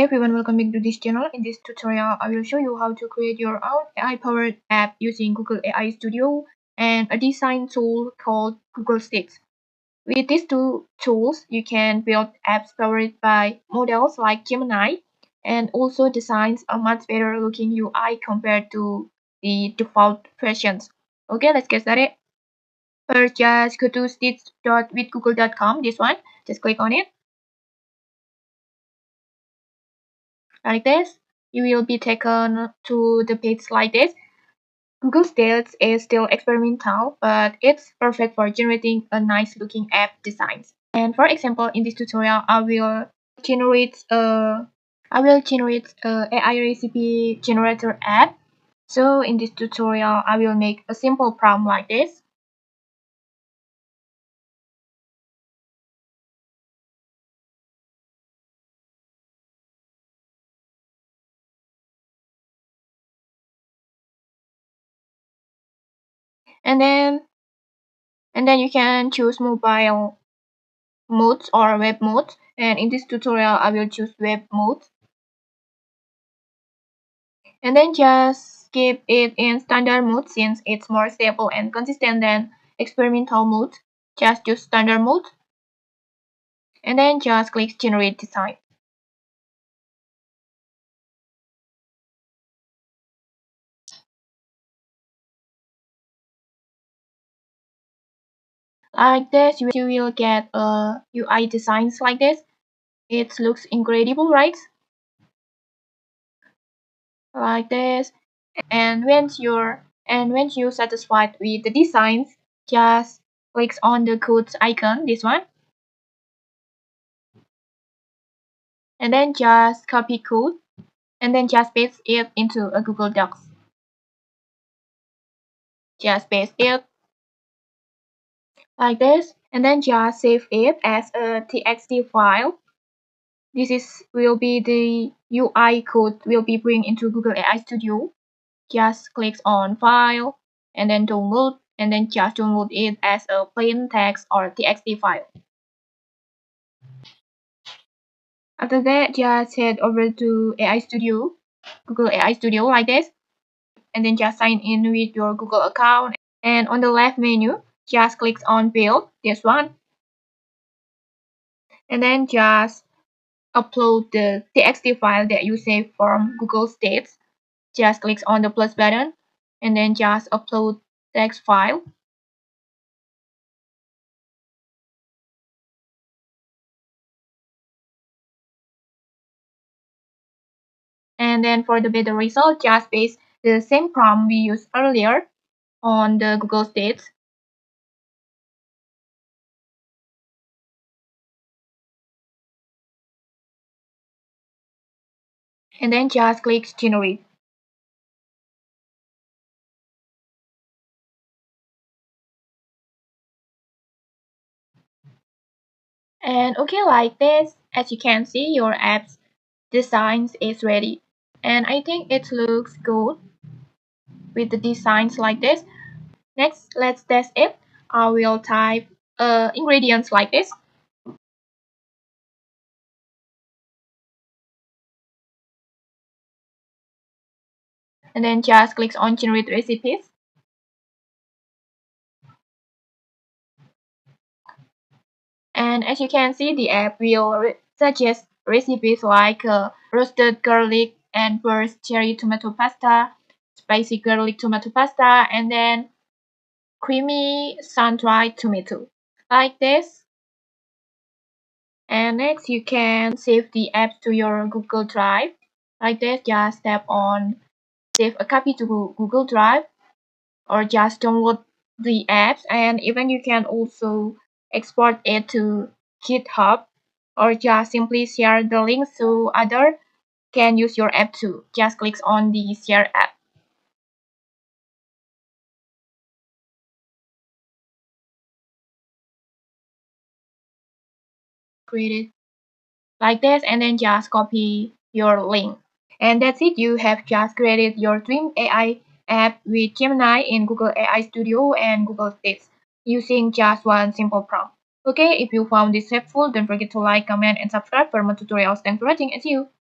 Hi everyone, welcome back to this channel. In this tutorial, I will show you how to create your own AI-powered app using Google AI Studio and a design tool called Google Sheets. With these two tools, you can build apps powered by models like Gemini and also designs a much better looking UI compared to the default versions. Okay, let's get started. First, just go to sheets.withgoogle.com, this one. Just click on it. Like this, you will be taken to the page like this. Google Sheets is still experimental, but it's perfect for generating a nice looking app designs. And for example, in this tutorial, generate a I will generate a AI recipe generator app. So in this tutorial, I will make a simple prompt like this. And then you can choose mobile modes or web modes. And in this tutorial, I will choose web mode. And then just keep it in standard mode since it's more stable and consistent than experimental mode. Just choose standard mode and then just click generate design. Like this, you will get a UI designs like this. It looks incredible, right? Like this. And once you're satisfied with the designs, just click on the code icon, this one, and then just copy code and then just paste it into a Google Docs. Just paste it like this and then just save it as a txt file. Will be the UI code will be bring into Google AI Studio. Just click on file and then download and then just download it as a plain text or txt file. After that, just head over to AI Studio, Google AI Studio like this, and then just sign in with your Google account. And on the left menu, just click on build, this one, and then just upload the txt file that you saved from Google Sheets. Just click on the plus button and then just upload text file. And then for the better result, just paste the same prompt we used earlier on the Google Sheets. And then just click generate. And okay, like this, as you can see, your app's designs is ready. And I think it looks good with the designs like this. Next, let's test it. I will type ingredients like this. And then just click on generate recipes. And as you can see, the app will suggest recipes like roasted garlic and burst cherry tomato pasta, spicy garlic tomato pasta, and then creamy sun-dried tomato, like this. And next, you can save the app to your Google Drive. Like this, just tap on save a copy to Google Drive or just download the apps, and even you can also export it to GitHub or just simply share the link so others can use your app too. Just click on the share app. Create it like this and then just copy your link. And that's it. You have just created your dream AI app with Gemini in Google AI Studio and Google Sheets using just one simple prompt. Okay, if you found this helpful, don't forget to like, comment, and subscribe for more tutorials. Thanks for watching and see you.